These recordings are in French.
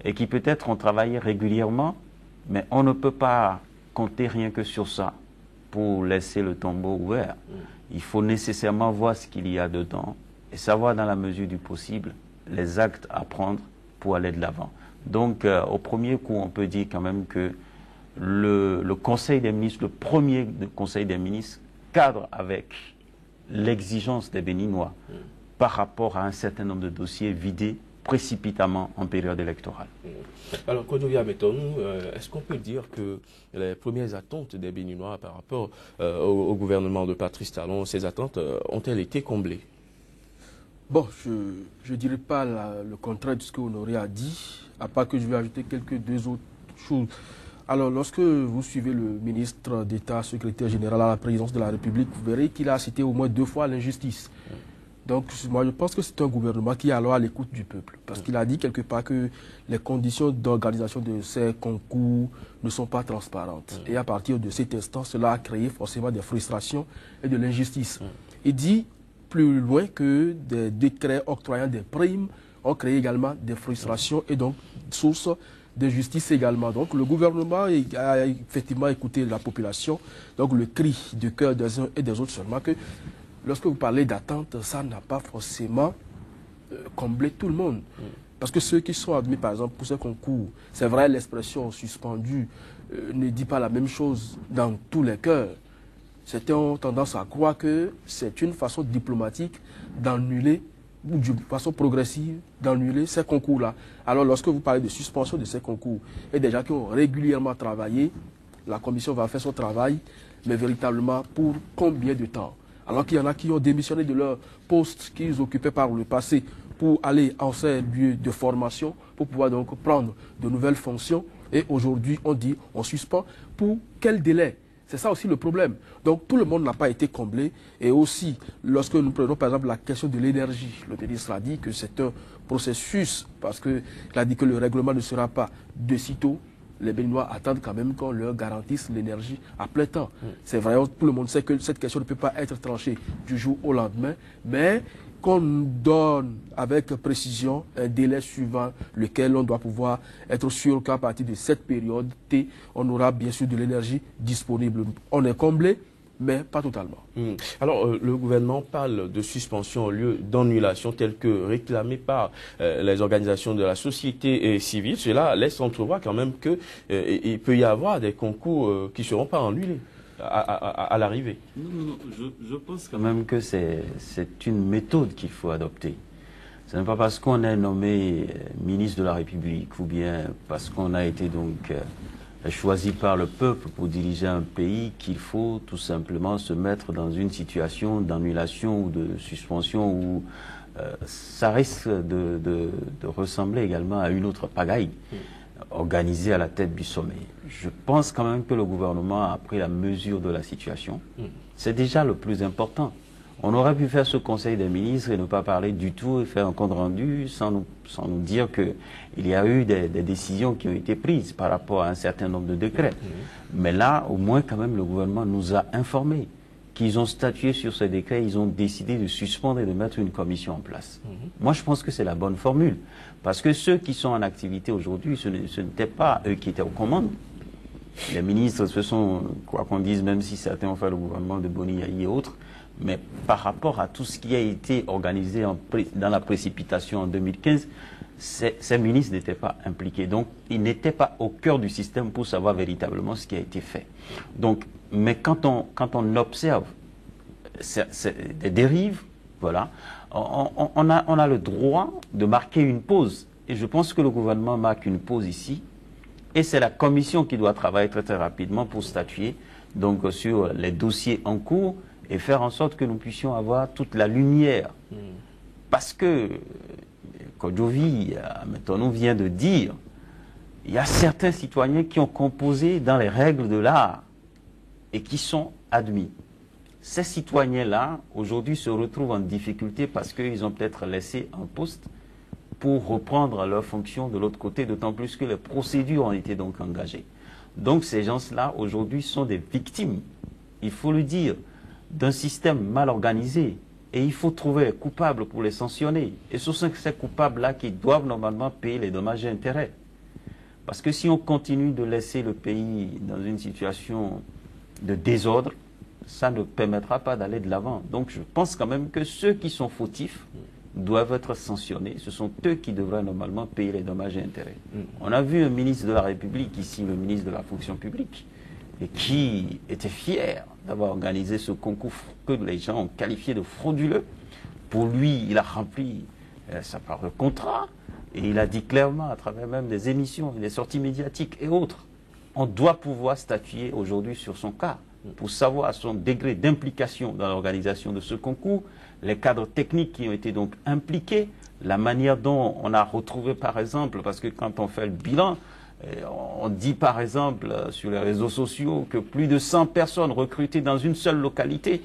et qui peut-être ont travaillé régulièrement, mais on ne peut pas compter rien que sur ça pour laisser le tombeau ouvert. Il faut nécessairement voir ce qu'il y a dedans et savoir dans la mesure du possible les actes à prendre pour aller de l'avant. Donc au premier coup, on peut dire quand même que le Conseil des ministres, le premier Conseil des ministres, cadre avec l'exigence des Béninois par rapport à un certain nombre de dossiers vidés précipitamment en période électorale. Alors, Kodjovi Ametonou, est-ce qu'on peut dire que les premières attentes des Béninois par rapport au gouvernement de Patrice Talon, ces attentes ont-elles été comblées? Bon, je ne dirais pas le contraire de ce que Honoré a dit, à part que je vais ajouter deux autres choses. Alors, lorsque vous suivez le ministre d'État, secrétaire général à la présidence de la République, vous verrez qu'il a cité au moins 2 fois l'injustice. Donc, moi, je pense que c'est un gouvernement qui est alors à l'écoute du peuple. Parce qu'il a dit quelque part que les conditions d'organisation de ces concours ne sont pas transparentes. Et à partir de cet instant, cela a créé forcément des frustrations et de l'injustice. Il dit plus loin que des décrets octroyant des primes ont créé également des frustrations et donc source de justice également. Donc le gouvernement a effectivement écouté la population, donc le cri du cœur des uns et des autres seulement que lorsque vous parlez d'attente, ça n'a pas forcément comblé tout le monde. Parce que ceux qui sont admis par exemple pour ce concours, c'est vrai l'expression suspendue ne dit pas la même chose dans tous les cœurs. Certains ont tendance à croire que c'est une façon diplomatique d'annuler ou de façon progressive d'annuler ces concours-là. Alors lorsque vous parlez de suspension de ces concours et des gens qui ont régulièrement travaillé, la commission va faire son travail, mais véritablement pour combien de temps? Alors qu'il y en a qui ont démissionné de leur poste qu'ils occupaient par le passé pour aller en ces lieux de formation, pour pouvoir donc prendre de nouvelles fonctions. Et aujourd'hui, on dit, on suspend. Pour quel délai? C'est ça aussi le problème. Donc tout le monde n'a pas été comblé. Et aussi, lorsque nous prenons par exemple la question de l'énergie, le ministre a dit que c'est un processus, parce qu'il a dit que le règlement ne sera pas de sitôt. Les Béninois attendent quand même qu'on leur garantisse l'énergie à plein temps. C'est vrai, tout le monde sait que cette question ne peut pas être tranchée du jour au lendemain, mais qu'on nous donne avec précision un délai suivant lequel on doit pouvoir être sûr qu'à partir de cette période T, on aura bien sûr de l'énergie disponible. On est comblé, mais pas totalement. Alors, le gouvernement parle de suspension au lieu d'annulation telle que réclamée par les organisations de la société civile. Cela laisse entrevoir quand même qu'il peut y avoir des concours qui ne seront pas annulés à l'arrivée. Non, je pense quand même que c'est une méthode qu'il faut adopter. Ce n'est pas parce qu'on est nommé ministre de la République ou bien parce qu'on a été donc choisi par le peuple pour diriger un pays qu'il faut tout simplement se mettre dans une situation d'annulation ou de suspension où ça risque de ressembler également à une autre pagaille organisée à la tête du sommet. Je pense quand même que le gouvernement a pris la mesure de la situation. C'est déjà le plus important. On aurait pu faire ce conseil des ministres et ne pas parler du tout et faire un compte rendu sans nous dire qu'il y a eu des décisions qui ont été prises par rapport à un certain nombre de décrets. Mais là, au moins quand même, le gouvernement nous a informés qu'ils ont statué sur ces décrets, ils ont décidé de suspendre et de mettre une commission en place. Moi, je pense que c'est la bonne formule. Parce que ceux qui sont en activité aujourd'hui, ce n'étaient pas eux qui étaient aux commandes. Les ministres, ce sont, quoi qu'on dise, même si certains ont fait le gouvernement de Boni-Yahi et autres, mais par rapport à tout ce qui a été organisé dans la précipitation en 2015, ces ministres n'étaient pas impliqués. Donc, ils n'étaient pas au cœur du système pour savoir véritablement ce qui a été fait. Donc, mais quand on observe des dérives, voilà, on a le droit de marquer une pause. Et je pense que le gouvernement marque une pause ici. Et c'est la commission qui doit travailler très très rapidement pour statuer donc, sur les dossiers en cours et faire en sorte que nous puissions avoir toute la lumière. Parce que, Kodjovi Ametonou vient de dire, il y a certains citoyens qui ont composé dans les règles de l'art et qui sont admis. Ces citoyens-là, aujourd'hui, se retrouvent en difficulté parce qu'ils ont peut-être laissé un poste pour reprendre leurs fonctions de l'autre côté, d'autant plus que les procédures ont été donc engagées. Donc ces gens-là, aujourd'hui, sont des victimes, il faut le dire, d'un système mal organisé Et il faut trouver les coupables pour les sanctionner. Et ce sont ces coupables-là qui doivent normalement payer les dommages et intérêts. Parce que si on continue de laisser le pays dans une situation de désordre, ça ne permettra pas d'aller de l'avant. Donc je pense quand même que ceux qui sont fautifs doivent être sanctionnés. Ce sont eux qui devraient normalement payer les dommages et intérêts. On a vu un ministre de la République, ici le ministre de la fonction publique, et qui était fier d'avoir organisé ce concours que les gens ont qualifié de frauduleux. Pour lui, il a rempli sa part de contrat, et il a dit clairement, à travers même des émissions, des sorties médiatiques et autres, on doit pouvoir statuer aujourd'hui sur son cas, pour savoir son degré d'implication dans l'organisation de ce concours, les cadres techniques qui ont été donc impliqués, la manière dont on a retrouvé par exemple, parce que quand on fait le bilan, on dit par exemple sur les réseaux sociaux que plus de 100 personnes recrutées dans une seule localité.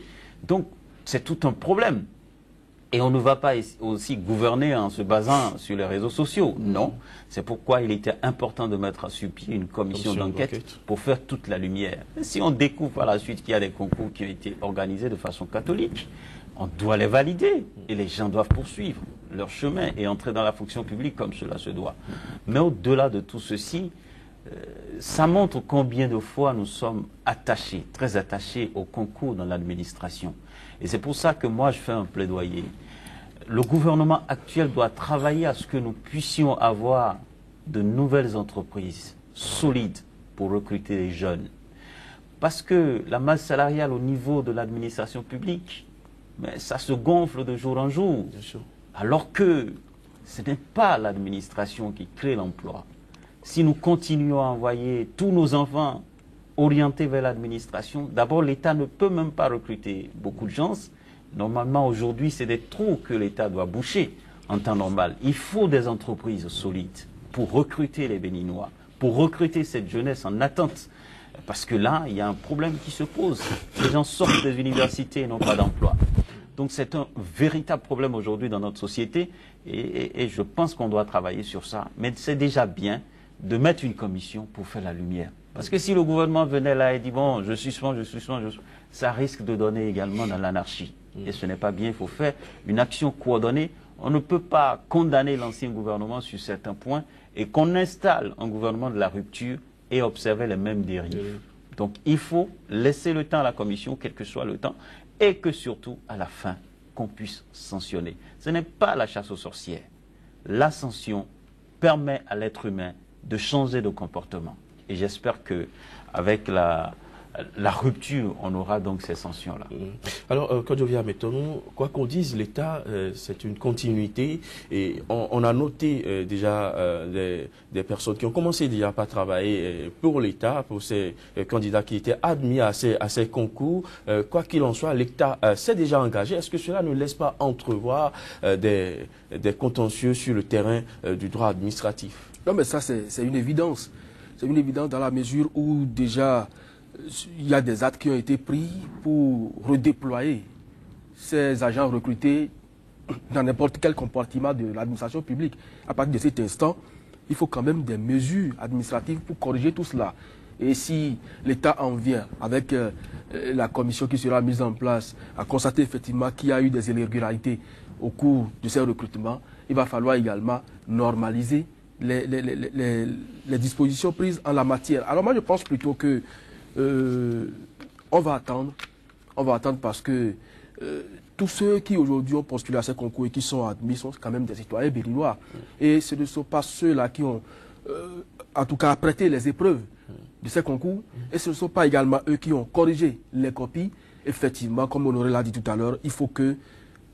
Donc c'est tout un problème. Et on ne va pas aussi gouverner en se basant sur les réseaux sociaux. Non. C'est pourquoi il était important de mettre sur pied une commission d'enquête pour faire toute la lumière. Et si on découvre par la suite qu'il y a des concours qui ont été organisés de façon catholique, on doit les valider. Et les gens doivent poursuivre leur chemin et entrer dans la fonction publique comme cela se doit. Mais au-delà de tout ceci, ça montre combien de fois nous sommes attachés, très attachés au concours dans l'administration. Et c'est pour ça que moi je fais un plaidoyer. Le gouvernement actuel doit travailler à ce que nous puissions avoir de nouvelles entreprises solides pour recruter les jeunes. Parce que la masse salariale au niveau de l'administration publique, mais ça se gonfle de jour en jour. Alors que ce n'est pas l'administration qui crée l'emploi. Si nous continuons à envoyer tous nos enfants orientés vers l'administration, d'abord l'État ne peut même pas recruter beaucoup de gens. Normalement aujourd'hui c'est des trous que l'État doit boucher en temps normal. Il faut des entreprises solides pour recruter les Béninois, pour recruter cette jeunesse en attente. Parce que là, il y a un problème qui se pose. Les gens sortent des universités et n'ont pas d'emploi. Donc c'est un véritable problème aujourd'hui dans notre société et je pense qu'on doit travailler sur ça. Mais c'est déjà bien de mettre une commission pour faire la lumière. Parce que si le gouvernement venait là et dit bon, je suspends, ça risque de donner également dans l'anarchie. Et ce n'est pas bien, il faut faire une action coordonnée. On ne peut pas condamner l'ancien gouvernement sur certains points et qu'on installe un gouvernement de la rupture et observer les mêmes dérives. Donc il faut laisser le temps à la commission, quel que soit le temps, et que surtout, à la fin, qu'on puisse sanctionner. Ce n'est pas la chasse aux sorcières. La sanction permet à l'être humain de changer de comportement. Et j'espère qu'avec la rupture, on aura donc ces sanctions-là. Alors, Kodjovia Metonou, quoi qu'on dise, l'État, c'est une continuité. Et on a noté déjà des personnes qui ont commencé déjà par travailler pour l'État, pour ces candidats qui étaient admis à ces concours. Quoi qu'il en soit, l'État s'est déjà engagé. Est-ce que cela ne laisse pas entrevoir des contentieux sur le terrain du droit administratif? Non, mais ça, c'est une évidence. C'est une évidence dans la mesure où déjà il y a des actes qui ont été pris pour redéployer ces agents recrutés dans n'importe quel compartiment de l'administration publique. À partir de cet instant, il faut quand même des mesures administratives pour corriger tout cela. Et si l'État en vient avec la commission qui sera mise en place à constater effectivement qu'il y a eu des irrégularités au cours de ces recrutements, il va falloir également normaliser les dispositions prises en la matière. Alors moi je pense plutôt que on va attendre parce que tous ceux qui aujourd'hui ont postulé à ces concours et qui sont admis sont quand même des citoyens béninois. Et ce ne sont pas ceux-là qui ont en tout cas prêté les épreuves de ces concours et ce ne sont pas également eux qui ont corrigé les copies. Effectivement, comme Honoré l'a dit tout à l'heure, il faut que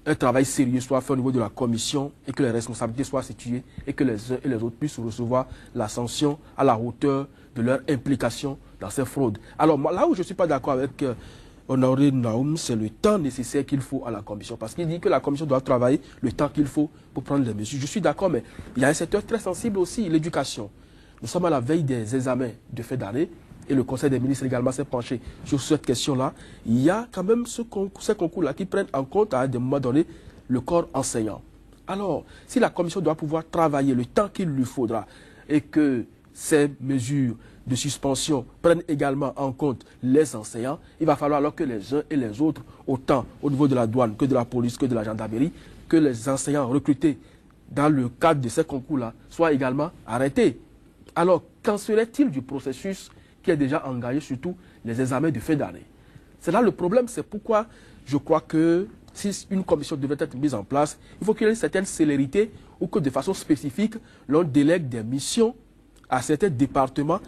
un travail sérieux soit fait au niveau de la commission et que les responsabilités soient situées et que les uns et les autres puissent recevoir la sanction à la hauteur de leur implication dans ces fraudes. Alors moi, là où je ne suis pas d'accord avec Honoré Naoum, c'est le temps nécessaire qu'il faut à la commission. Parce qu'il dit que la commission doit travailler le temps qu'il faut pour prendre les mesures. Je suis d'accord, mais il y a un secteur très sensible aussi, l'éducation. Nous sommes à la veille des examens de fin d'année et le Conseil des ministres également s'est penché sur cette question-là. Il y a quand même ces concours-là qui prennent en compte à des moments donnés le corps enseignant. Alors, si la commission doit pouvoir travailler le temps qu'il lui faudra et que ces mesures de suspension prennent également en compte les enseignants, il va falloir alors que les uns et les autres, autant au niveau de la douane que de la police, que de la gendarmerie, que les enseignants recrutés dans le cadre de ces concours-là soient également arrêtés. Alors, qu'en serait-il du processus qui est déjà engagé, surtout les examens de fin d'année? C'est là le problème, c'est pourquoi je crois que si une commission devait être mise en place, il faut qu'il y ait une certaine célérité ou que de façon spécifique, l'on délègue des missions à certains départements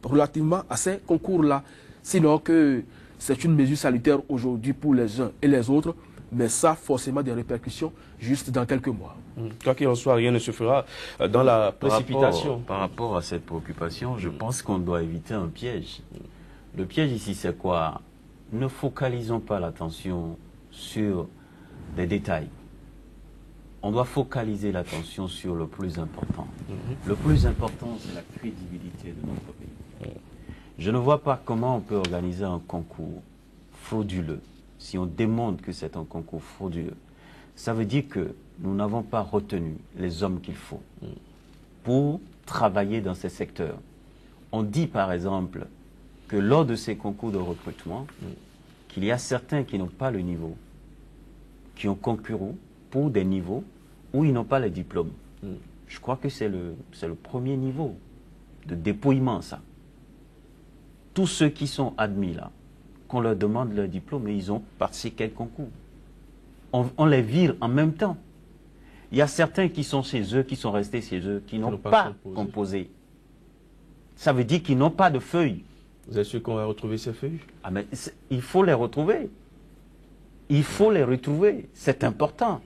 relativement à ces concours-là. Sinon que c'est une mesure salutaire aujourd'hui pour les uns et les autres, mais ça a forcément des répercussions juste dans quelques mois. Quoi qu'il en soit, rien ne se fera dans la précipitation. Par rapport à cette préoccupation, je pense qu'on doit éviter un piège. Le piège ici, c'est quoi? Ne focalisons pas l'attention sur des détails. On doit focaliser l'attention sur le plus important. Le plus important, c'est la crédibilité de notre pays. Je ne vois pas comment on peut organiser un concours frauduleux si on démontre que c'est un concours frauduleux. Ça veut dire que nous n'avons pas retenu les hommes qu'il faut pour travailler dans ces secteurs. On dit par exemple que lors de ces concours de recrutement, qu'il y a certains qui n'ont pas le niveau, qui ont concouru pour des niveaux où ils n'ont pas les diplômes. Je crois que c'est le premier niveau de dépouillement, ça. Tous ceux qui sont admis là, qu'on leur demande leur diplôme et ils ont participé quel concours. On les vire en même temps. Il y a certains qui sont chez eux, qui sont restés chez eux, qui n'ont pas composé. Ça veut dire qu'ils n'ont pas de feuilles. Vous êtes sûr qu'on va retrouver ces feuilles? Ah, mais il faut les retrouver. Il faut les retrouver. C'est important.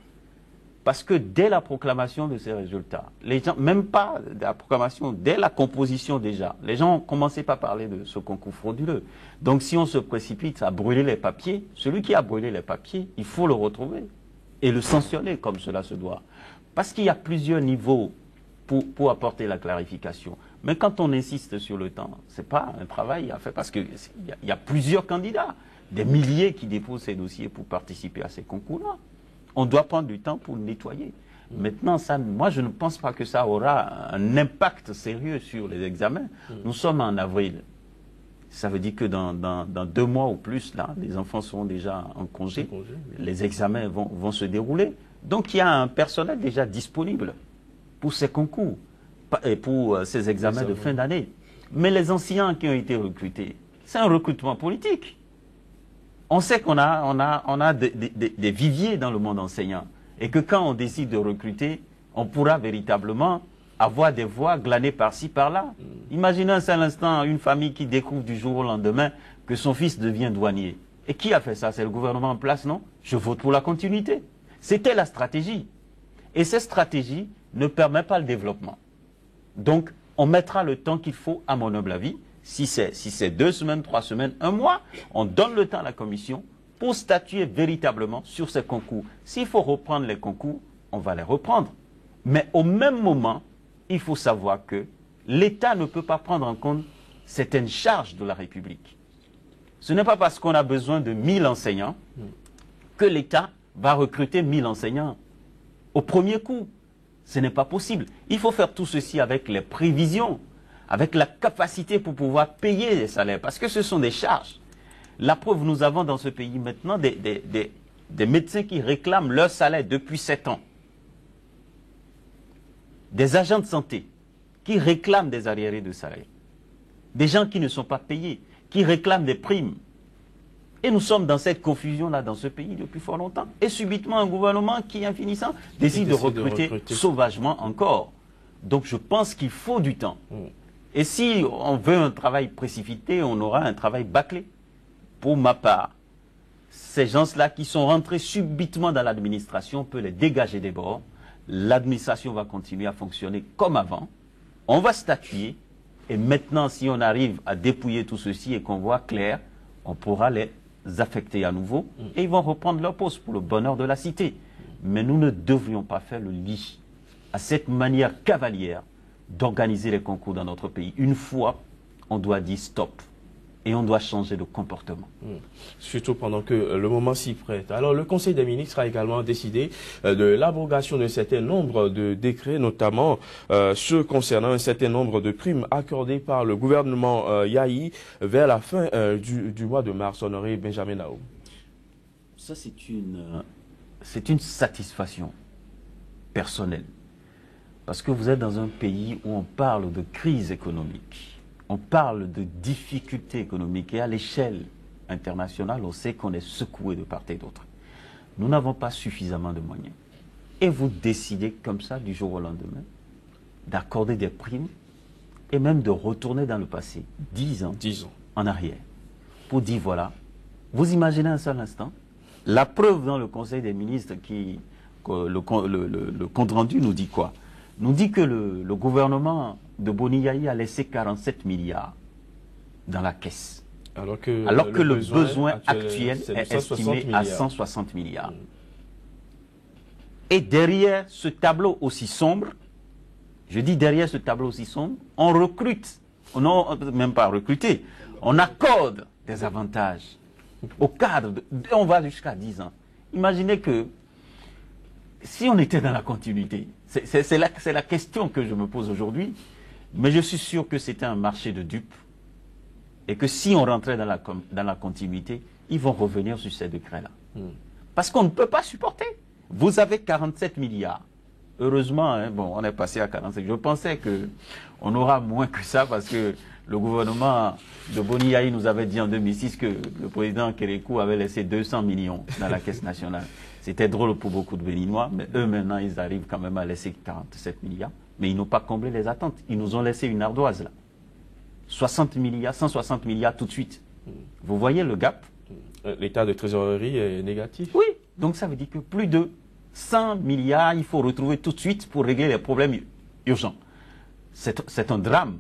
Parce que dès la proclamation de ces résultats, les gens, même pas de la proclamation, dès la composition déjà, les gens ont commencé par parler de ce concours frauduleux. Donc si on se précipite à brûler les papiers, celui qui a brûlé les papiers, il faut le retrouver et le sanctionner comme cela se doit. Parce qu'il y a plusieurs niveaux pour apporter la clarification. Mais quand on insiste sur le temps, ce n'est pas un travail à faire parce qu'il y a plusieurs candidats, des milliers qui déposent ces dossiers pour participer à ces concours-là. On doit prendre du temps pour nettoyer. Maintenant, ça, moi, je ne pense pas que ça aura un impact sérieux sur les examens. Nous sommes en avril. Ça veut dire que dans 2 mois ou plus, là, les enfants seront déjà en congé. Les examens vont se dérouler. Donc, il y a un personnel déjà disponible pour ces concours et pour ces examens de fin d'année. Mais les enseignants qui ont été recrutés, c'est un recrutement politique. On sait qu'on a des viviers dans le monde enseignant et que quand on décide de recruter, on pourra véritablement avoir des voix glanées par-ci, par-là. Imaginez un seul instant une famille qui découvre du jour au lendemain que son fils devient douanier. Et qui a fait ça? C'est le gouvernement en place, non? Je vote pour la continuité. C'était la stratégie. Et cette stratégie ne permet pas le développement. Donc, on mettra le temps qu'il faut, à mon humble avis. Si c'est 2 semaines, 3 semaines, 1 mois, on donne le temps à la commission pour statuer véritablement sur ces concours. S'il faut reprendre les concours, on va les reprendre. Mais au même moment, il faut savoir que l'État ne peut pas prendre en compte certaines charges de la République. Ce n'est pas parce qu'on a besoin de 1000 enseignants que l'État va recruter 1000 enseignants au premier coup. Ce n'est pas possible. Il faut faire tout ceci avec les prévisions, avec la capacité pour pouvoir payer les salaires, parce que ce sont des charges. La preuve, nous avons dans ce pays maintenant des médecins qui réclament leur salaire depuis 7 ans. Des agents de santé qui réclament des arriérés de salaire. Des gens qui ne sont pas payés, qui réclament des primes. Et nous sommes dans cette confusion-là dans ce pays depuis fort longtemps. Et subitement, un gouvernement qui, infinissant, décide de recruter sauvagement encore. Donc je pense qu'il faut du temps. Et si on veut un travail précipité, on aura un travail bâclé. Pour ma part, ces gens-là qui sont rentrés subitement dans l'administration, on peut les dégager des bords. L'administration va continuer à fonctionner comme avant. On va statuer. Et maintenant, si on arrive à dépouiller tout ceci et qu'on voit clair, on pourra les affecter à nouveau. Et ils vont reprendre leur poste pour le bonheur de la cité. Mais nous ne devrions pas faire le lit à cette manière cavalière d'organiser les concours dans notre pays. Une fois, on doit dire stop. et on doit changer de comportement. Surtout pendant que le moment s'y prête. Alors, le Conseil des ministres a également décidé de l'abrogation d'un certain nombre de décrets, notamment ceux concernant un certain nombre de primes accordées par le gouvernement Yahi vers la fin du mois de mars. Honoré Benjamin Naou. Ça, c'est une satisfaction personnelle. Parce que vous êtes dans un pays où on parle de crise économique. On parle de difficultés économiques et à l'échelle internationale, on sait qu'on est secoué de part et d'autre. Nous n'avons pas suffisamment de moyens. Et vous décidez comme ça, du jour au lendemain, d'accorder des primes et même de retourner dans le passé, 10 ans en arrière, pour dire voilà, vous imaginez un seul instant, la preuve dans le Conseil des ministres, le compte rendu nous dit quoi? Nous dit que le gouvernement de Boni Yahi a laissé 47 milliards dans la caisse. Alors que le besoin actuel est estimé à 160 milliards. Et derrière ce tableau aussi sombre, je dis derrière ce tableau aussi sombre, on recrute, non même pas recruter, on accorde des avantages au cadre, on va jusqu'à 10 ans. Imaginez que si on était dans la continuité, c'est la question que je me pose aujourd'hui, mais je suis sûr que c'était un marché de dupes et que si on rentrait dans la continuité, ils vont revenir sur ces décrets-là. Parce qu'on ne peut pas supporter. Vous avez 47 milliards. Heureusement, hein, bon, on est passé à 45. Je pensais qu'on aura moins que ça parce que le gouvernement de Boni Yahi nous avait dit en 2006 que le président Kérékou avait laissé 200 millions dans la caisse nationale. C'était drôle pour beaucoup de Béninois, mais eux maintenant, ils arrivent quand même à laisser 47 milliards. Mais ils n'ont pas comblé les attentes. Ils nous ont laissé une ardoise là. 60 milliards, 160 milliards tout de suite. Vous voyez le gap? L'état de trésorerie est négatif. Oui, donc ça veut dire que plus de 100 milliards, il faut retrouver tout de suite pour régler les problèmes urgents. C'est un drame.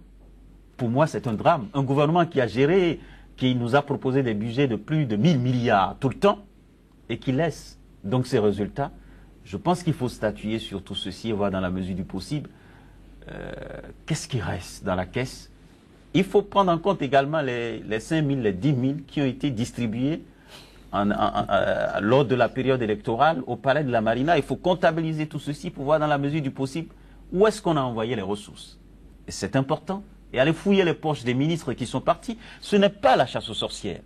Pour moi, c'est un drame. Un gouvernement qui a géré, qui nous a proposé des budgets de plus de 1000 milliards tout le temps et qui laisse donc ces résultats. Je pense qu'il faut statuer sur tout ceci et voir dans la mesure du possible qu'est-ce qui reste dans la caisse. Il faut prendre en compte également les 5 000, les 10 000 qui ont été distribués lors de la période électorale au palais de la Marina. Il faut comptabiliser tout ceci pour voir dans la mesure du possible où est-ce qu'on a envoyé les ressources. Et c'est important. Et aller fouiller les poches des ministres qui sont partis, ce n'est pas la chasse aux sorcières.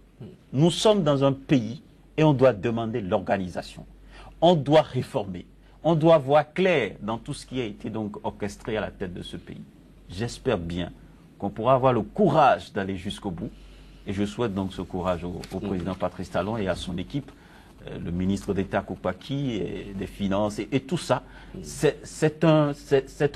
Nous sommes dans un pays et on doit demander l'organisation. On doit réformer. On doit voir clair dans tout ce qui a été donc orchestré à la tête de ce pays. J'espère bien qu'on pourra avoir le courage d'aller jusqu'au bout. Et je souhaite donc ce courage au président Patrice Talon et à son équipe, le ministre d'État Koupaki, et des Finances et tout ça. C'est un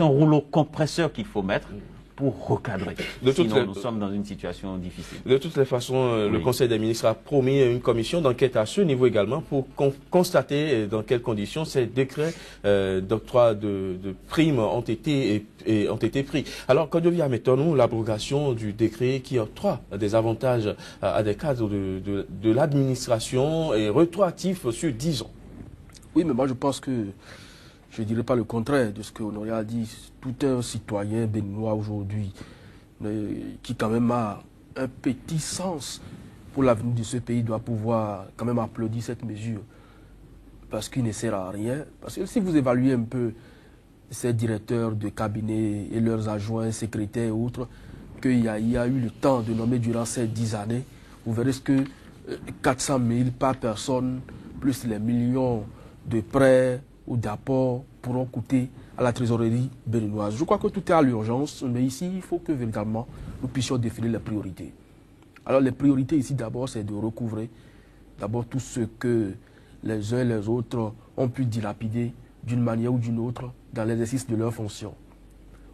rouleau compresseur qu'il faut mettre pour recadrer. Sinon, nous sommes dans une situation difficile. De toutes les façons, le Conseil des ministres a promis une commission d'enquête à ce niveau également pour constater dans quelles conditions ces décrets d'octroi de primes ont été pris. Alors, quand devient, mettons-nous, l'abrogation du décret qui octroie des avantages à des cadres de l'administration et rétroactif sur 10 ans. Oui, mais moi je pense que je ne dirais pas le contraire de ce que Honoré a dit. Tout un citoyen béninois aujourd'hui qui quand même a un petit sens pour l'avenir de ce pays doit pouvoir quand même applaudir cette mesure. Parce qu'il ne sert à rien. Parce que si vous évaluez un peu ces directeurs de cabinet et leurs adjoints, secrétaires et autres, qu'il y a eu le temps de nommer durant ces 10 années, vous verrez ce que 400 000 par personne, plus les millions de prêts ou d'apports pourront coûter à la trésorerie béninoise. Je crois que tout est à l'urgence, mais ici, il faut que véritablement nous puissions définir les priorités. Alors les priorités ici d'abord, c'est de recouvrer d'abord tout ce que les uns et les autres ont pu dilapider d'une manière ou d'une autre dans l'exercice de leurs fonctions.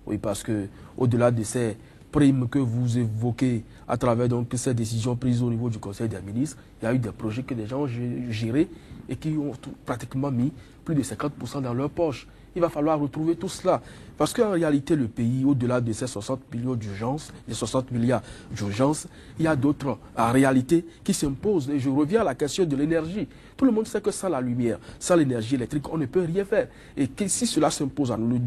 Oui, parce que au-delà de ces primes que vous évoquez à travers donc ces décisions prises au niveau du Conseil des ministres, il y a eu des projets que des gens ont gérés et qui ont pratiquement mis plus de 50% dans leur poche. Il va falloir retrouver tout cela. Parce qu'en réalité, le pays, au-delà de ces 60 millions d'urgence, les 60 milliards d'urgence, il y a d'autres réalités qui s'imposent. Et je reviens à la question de l'énergie. Tout le monde sait que sans la lumière, sans l'énergie électrique, on ne peut rien faire. Et que si cela s'impose à nous,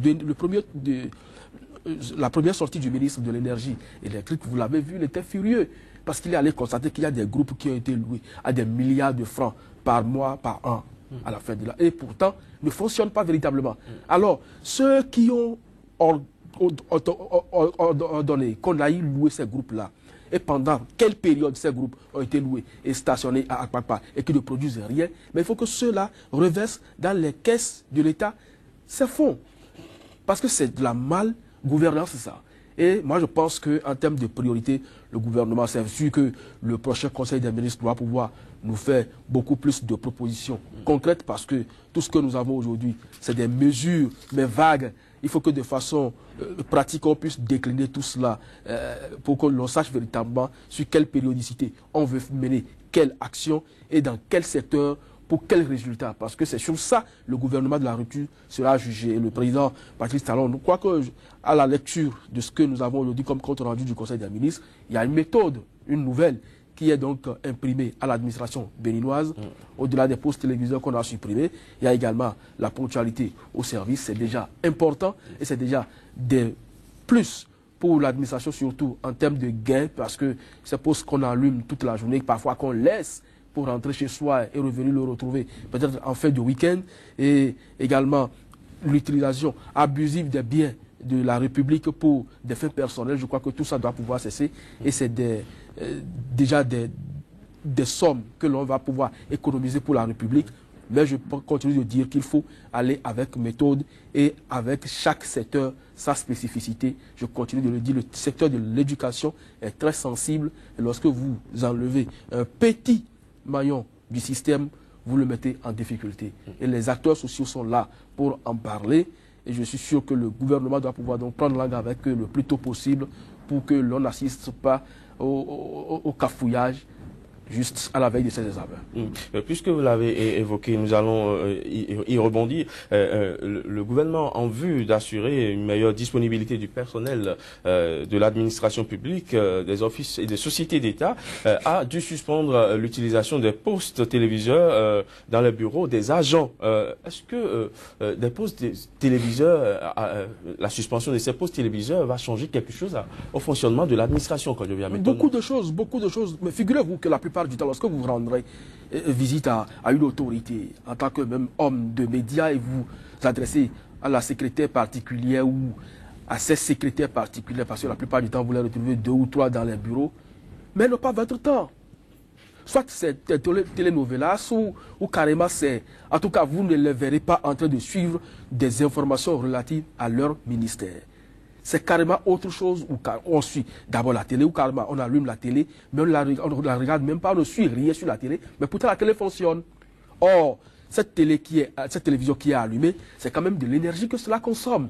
la première sortie du ministre de l'énergie électrique, vous l'avez vu, il était furieux. parce qu'il est allé constater qu'il y a des groupes qui ont été loués à des milliards de francs par mois, par an, à la fin de l'année, et pourtant ne fonctionnent pas véritablement. Alors, ceux qui ont ordonné qu'on aille louer ces groupes-là, et pendant quelle période ces groupes ont été loués et stationnés à Akpakpa et qui ne produisent rien, mais il faut que ceux-là reversent dans les caisses de l'État ces fonds. Parce que c'est de la mal-gouvernance, ça. Et moi, je pense qu'en termes de priorité, le gouvernement, c'est sûr que le prochain Conseil des ministres doit pouvoir nous faire beaucoup plus de propositions concrètes parce que tout ce que nous avons aujourd'hui, c'est des mesures, mais vagues. Il faut que de façon pratique, on puisse décliner tout cela pour que l'on sache véritablement sur quelle périodicité on veut mener quelle action et dans quel secteur, pour quel résultat. Parce que c'est sur ça le gouvernement de la rupture sera jugé. Et le président Patrice Talon, nous crois qu'à la lecture de ce que nous avons aujourd'hui comme compte rendu du Conseil des ministres, il y a une méthode, une nouvelle, qui est donc imprimée à l'administration béninoise. Au-delà des postes téléviseurs qu'on a supprimés, il y a également la ponctualité au service. C'est déjà important et c'est déjà des plus pour l'administration, surtout en termes de gains, parce que ces postes qu'on allume toute la journée, parfois qu'on laisse pour rentrer chez soi et revenir le retrouver peut-être en fin de week-end, et également l'utilisation abusive des biens de la République pour des fins personnelles. Je crois que tout ça doit pouvoir cesser et c'est déjà des sommes que l'on va pouvoir économiser pour la République. Mais je continue de dire qu'il faut aller avec méthode et avec chaque secteur sa spécificité. Je continue de le dire, le secteur de l'éducation est très sensible et lorsque vous enlevez un petit maillon du système, vous le mettez en difficulté. Et les acteurs sociaux sont là pour en parler. Et je suis sûr que le gouvernement doit pouvoir donc prendre langue avec eux le plus tôt possible pour que l'on n'assiste pas au cafouillage juste à la veille de ces examens. Puisque vous l'avez évoqué, nous allons y rebondir. Le gouvernement, en vue d'assurer une meilleure disponibilité du personnel de l'administration publique, des offices et des sociétés d'État, a dû suspendre l'utilisation des postes téléviseurs dans les bureaux des agents. Est-ce que des postes téléviseurs, la suspension de ces postes téléviseurs va changer quelque chose au fonctionnement de l'administration quand je viens maintenant? Beaucoup de choses. Mais figurez-vous que la plupart du temps, lorsque vous rendrez visite à une autorité, en tant que même homme de médias, et vous adressez à la secrétaire particulière ou à ces secrétaires particuliers, parce que la plupart du temps, vous les retrouvez 2 ou 3 dans les bureaux, mais non pas votre temps. Soit c'est telenovelas ou carrément c'est... En tout cas, vous ne les verrez pas en train de suivre des informations relatives à leur ministère. C'est carrément autre chose où on suit d'abord la télé, ou carrément on allume la télé, mais on ne la regarde même pas, on ne suit rien sur la télé, mais pourtant la télé fonctionne. Or, cette télévision qui est allumée, c'est quand même de l'énergie que cela consomme.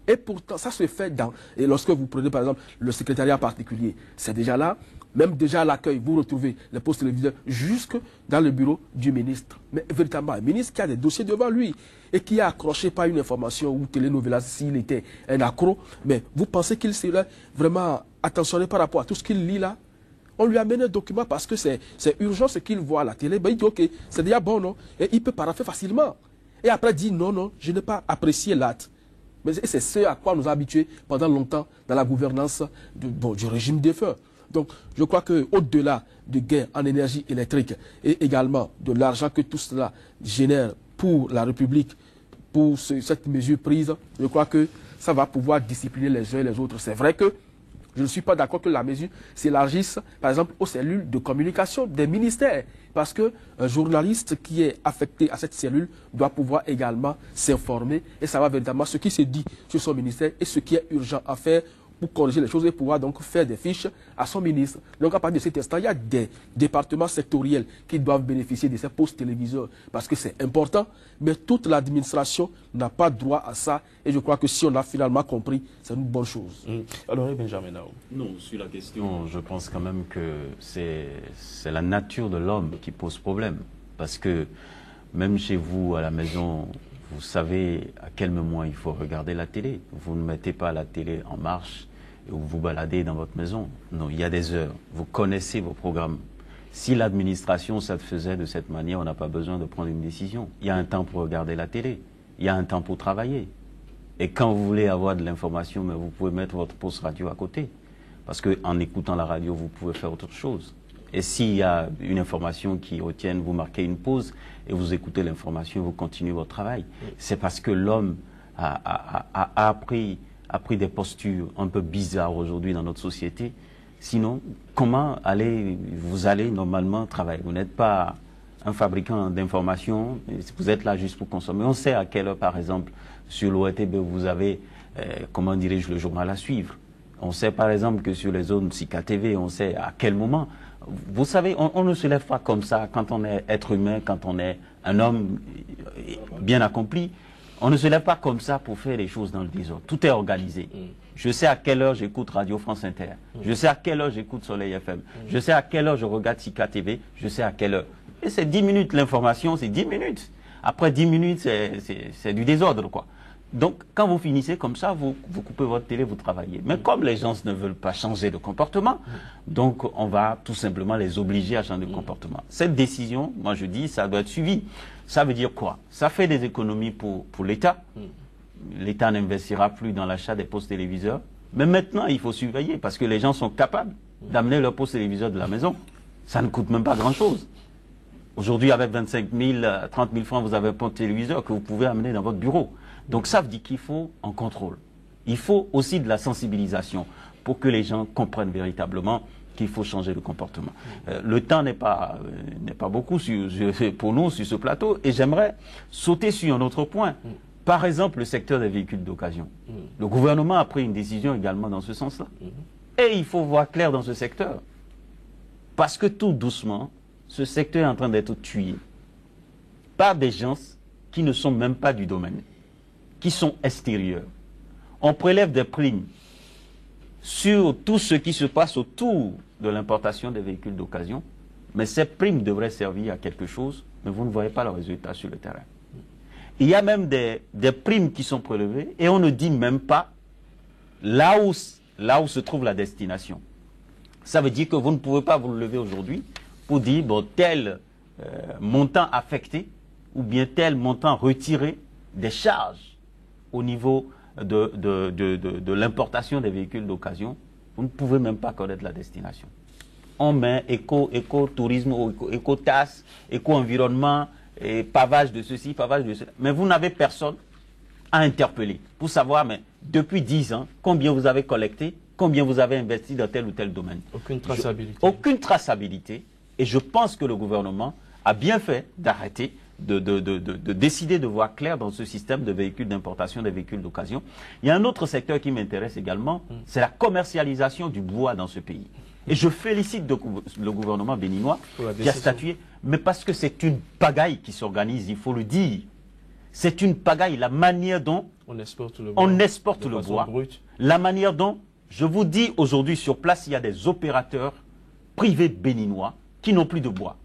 Et pourtant, ça se fait et lorsque vous prenez par exemple le secrétariat particulier, c'est déjà là. Même déjà à l'accueil, vous retrouvez les postes téléviseurs jusque dans le bureau du ministre. Mais véritablement, un ministre qui a des dossiers devant lui et qui est accroché par une information ou télénovelas s'il était un accro, mais vous pensez qu'il serait vraiment attentionné par rapport à tout ce qu'il lit là? On lui amène un document parce que c'est urgent ce qu'il voit à la télé. Ben, il dit ok, c'est déjà bon, non? Et il peut paraffer facilement. Et après dire non, je n'ai pas apprécié l'acte. Mais c'est ce à quoi on nous a habitués pendant longtemps dans la gouvernance du régime défunt. Donc, je crois qu'au-delà du gain en énergie électrique et également de l'argent que tout cela génère pour la République, pour cette mesure prise, je crois que ça va pouvoir discipliner les uns et les autres. C'est vrai que je ne suis pas d'accord que la mesure s'élargisse, par exemple, aux cellules de communication des ministères. Parce qu'un journaliste qui est affecté à cette cellule doit pouvoir également s'informer et savoir véritablement ce qui se dit sur son ministère et ce qui est urgent à faire pour corriger les choses et pouvoir donc faire des fiches à son ministre. Donc à partir de cet instant, il y a des départements sectoriels qui doivent bénéficier de ces postes téléviseurs parce que c'est important, mais toute l'administration n'a pas droit à ça et je crois que si on a finalement compris, c'est une bonne chose. Alors, Benjamin Nao. Non, sur la question, je pense quand même que c'est la nature de l'homme qui pose problème parce que même chez vous à la maison, vous savez à quel moment il faut regarder la télé. Vous ne mettez pas la télé en marche et vous vous baladez dans votre maison. Non, il y a des heures. Vous connaissez vos programmes. Si l'administration satisfaisait de cette manière, on n'a pas besoin de prendre une décision. Il y a un temps pour regarder la télé. Il y a un temps pour travailler. Et quand vous voulez avoir de l'information, mais vous pouvez mettre votre poste radio à côté. Parce qu'en écoutant la radio, vous pouvez faire autre chose. Et s'il y a une information qui retienne, vous marquez une pause et vous écoutez l'information, vous continuez votre travail. C'est parce que l'homme a pris des postures un peu bizarres aujourd'hui dans notre société. Sinon, comment vous allez normalement travailler? Vous n'êtes pas un fabricant d'informations, vous êtes là juste pour consommer. On sait à quelle heure, par exemple, sur l'ORTB, vous avez, comment dirais-je, le journal à suivre. On sait, par exemple, que sur les zones Sika TV, on sait à quel moment. Vous savez, on ne se lève pas comme ça quand on est être humain, quand on est un homme bien accompli. On ne se lève pas comme ça pour faire les choses dans le désordre. Tout est organisé. Je sais à quelle heure j'écoute Radio France Inter. Je sais à quelle heure j'écoute Soleil FM. Je sais à quelle heure je regarde Sika TV. Je sais à quelle heure. Et c'est 10 minutes, l'information, c'est 10 minutes. Après 10 minutes, c'est du désordre, quoi. Donc, quand vous finissez comme ça, vous coupez votre télé, vous travaillez. Mais comme les gens ne veulent pas changer de comportement, donc on va tout simplement les obliger à changer de comportement. Cette décision, moi je dis, ça doit être suivi. Ça veut dire quoi? Ça fait des économies pour l'État. L'État n'investira plus dans l'achat des postes téléviseurs. Mais maintenant, il faut surveiller parce que les gens sont capables d'amener leur poste téléviseur de la maison. Ça ne coûte même pas grand-chose. Aujourd'hui, avec 25 000, 30 000 francs, vous avez un poste téléviseur que vous pouvez amener dans votre bureau. Donc ça veut dire qu'il faut un contrôle. Il faut aussi de la sensibilisation pour que les gens comprennent véritablement qu'il faut changer de comportement. Le temps n'est pas beaucoup pour nous sur ce plateau et j'aimerais sauter sur un autre point. Par exemple, le secteur des véhicules d'occasion. Le gouvernement a pris une décision également dans ce sens-là. Et il faut voir clair dans ce secteur. Parce que tout doucement, ce secteur est en train d'être tué par des gens qui ne sont même pas du domaine, qui sont extérieurs. On prélève des primes sur tout ce qui se passe autour de l'importation des véhicules d'occasion, mais ces primes devraient servir à quelque chose, mais vous ne voyez pas le résultat sur le terrain. Il y a même des primes qui sont prélevées et on ne dit même pas là où se trouve la destination. Ça veut dire que vous ne pouvez pas vous lever aujourd'hui pour dire bon, tel montant affecté ou bien tel montant retiré des charges au niveau de l'importation des véhicules d'occasion. Vous ne pouvez même pas connaître la destination. On met éco-tourisme, éco-tasse, éco-environnement, et pavage de ceci, pavage de cela. Mais vous n'avez personne à interpeller pour savoir, mais depuis 10 ans, combien vous avez collecté, combien vous avez investi dans tel ou tel domaine. Aucune traçabilité. Aucune traçabilité. Et je pense que le gouvernement a bien fait d'arrêter, de décider de voir clair dans ce système de véhicules d'importation, des véhicules d'occasion. Il y a un autre secteur qui m'intéresse également, c'est la commercialisation du bois dans ce pays. Et je félicite le gouvernement béninois qui a statué, mais parce que c'est une pagaille qui s'organise, il faut le dire. C'est une pagaille, la manière dont on exporte le bois, la manière dont, je vous dis aujourd'hui sur place, il y a des opérateurs privés béninois qui n'ont plus de bois.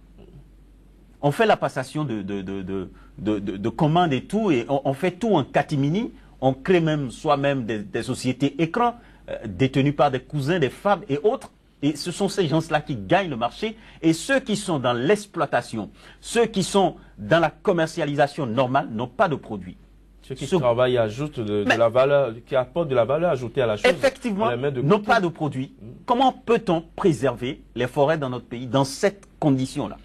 On fait la passation de commandes et tout, et on fait tout en catimini, on crée même soi-même des sociétés écrans détenues par des cousins, des femmes et autres. Et ce sont ces gens-là qui gagnent le marché. Et ceux qui sont dans l'exploitation, ceux qui sont dans la commercialisation normale n'ont pas de produits. Ceux qui travaillent ajoutent la valeur, qui apportent de la valeur ajoutée à la chose. Effectivement, n'ont pas de produits. Comment peut-on préserver les forêts dans notre pays dans cette condition-là?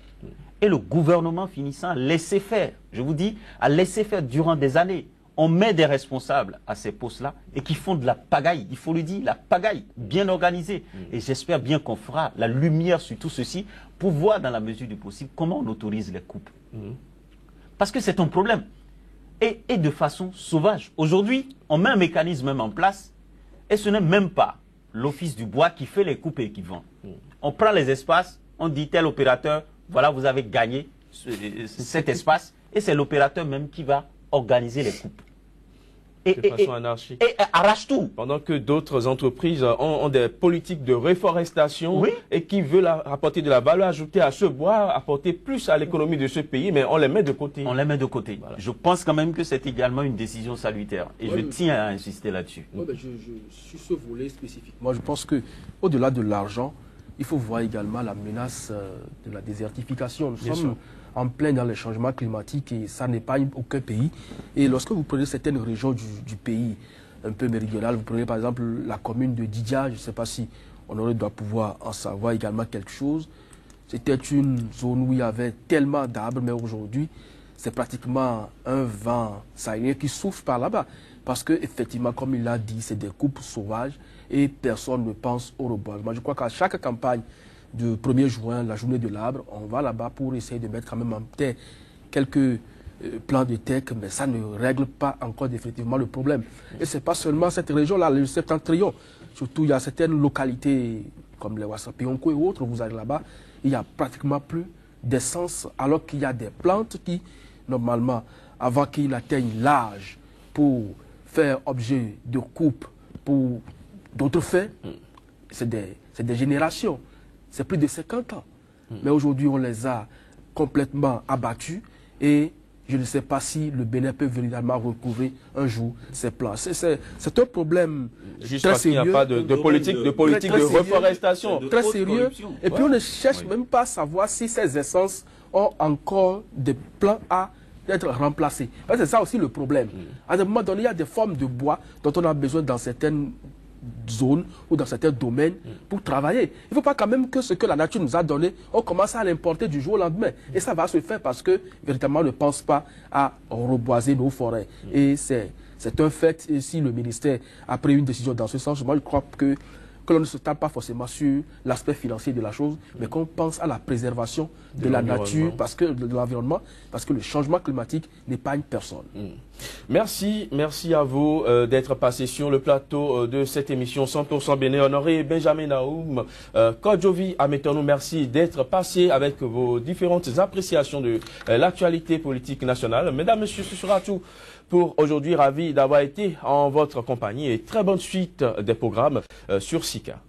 Et le gouvernement finissant à laisser faire, je vous dis, à laisser faire durant des années. On met des responsables à ces postes-là et qui font de la pagaille, il faut le dire, la pagaille bien organisée. Et j'espère bien qu'on fera la lumière sur tout ceci pour voir dans la mesure du possible comment on autorise les coupes. Parce que c'est un problème. Et de façon sauvage. Aujourd'hui, on met un mécanisme même en place et ce n'est même pas l'office du bois qui fait les coupes et qui vend. On prend les espaces, on dit tel opérateur, voilà, vous avez gagné cet espace et c'est l'opérateur même qui va organiser les coupes. De façon anarchique. Et arrache tout. Pendant que d'autres entreprises ont des politiques de réforestation et qui veulent apporter de la valeur ajoutée à ce bois, apporter plus à l'économie de ce pays, mais on les met de côté. On les met de côté. Voilà. Je pense quand même que c'est également une décision salutaire. Et je tiens à insister là-dessus. Sur ce volet spécifique, moi je pense qu'au-delà de l'argent, il faut voir également la menace de la désertification. Nous sommes en plein dans les changements climatiques et ça n'est pas aucun pays. Et lorsque vous prenez certaines régions du pays, un peu méridionales. Vous prenez par exemple la commune de Didia, je ne sais pas si Honoré doit pouvoir en savoir également quelque chose. C'était une zone où il y avait tellement d'arbres, mais aujourd'hui, c'est pratiquement un vent sahélien qui souffle par là-bas. Parce qu'effectivement, comme il l'a dit, c'est des coupes sauvages et personne ne pense au reboisement. Je crois qu'à chaque campagne du 1er juin, la journée de l'arbre, on va là-bas pour essayer de mettre quand même en terre quelques plans de terre, mais ça ne règle pas encore définitivement le problème. Et ce n'est pas seulement cette région-là, le septentrion. Surtout, il y a certaines localités comme les Wassapionko et autres, vous allez là-bas, il n'y a pratiquement plus d'essence, alors qu'il y a des plantes qui, normalement, avant qu'ils n'atteignent l'âge pour faire objet de coupe pour d'autres faits, c'est des générations. C'est plus de 50 ans. Mais aujourd'hui, on les a complètement abattus et je ne sais pas si le Bénin peut véritablement recouvrir un jour ces plans. C'est un problème juste très parce qu'il n'y sérieux. a pas de politique de reforestation. Très sérieux. Et puis on ne cherche même pas à savoir si ces essences ont encore des plans à être remplacés. C'est ça aussi le problème. À un moment donné, il y a des formes de bois dont on a besoin dans certaines zones ou dans certains domaines pour travailler. Il ne faut pas quand même que ce que la nature nous a donné, on commence à l'importer du jour au lendemain. Et ça va se faire parce que, véritablement, on ne pense pas à reboiser nos forêts. Et c'est un fait. Et si le ministère a pris une décision dans ce sens, moi je crois que l'on ne se tape pas forcément sur l'aspect financier de la chose, mais qu'on pense à la préservation de la nature, de l'environnement, parce que le changement climatique n'épargne personne. Merci à vous d'être passé sur le plateau de cette émission 100% Bénin. Honoré Benjamin Naoum, Kodjovi Ametonou, merci d'être passé avec vos différentes appréciations de l'actualité politique nationale. Mesdames, Messieurs, ce sera tout pour aujourd'hui. Ravi d'avoir été en votre compagnie et très bonne suite des programmes sur SICA.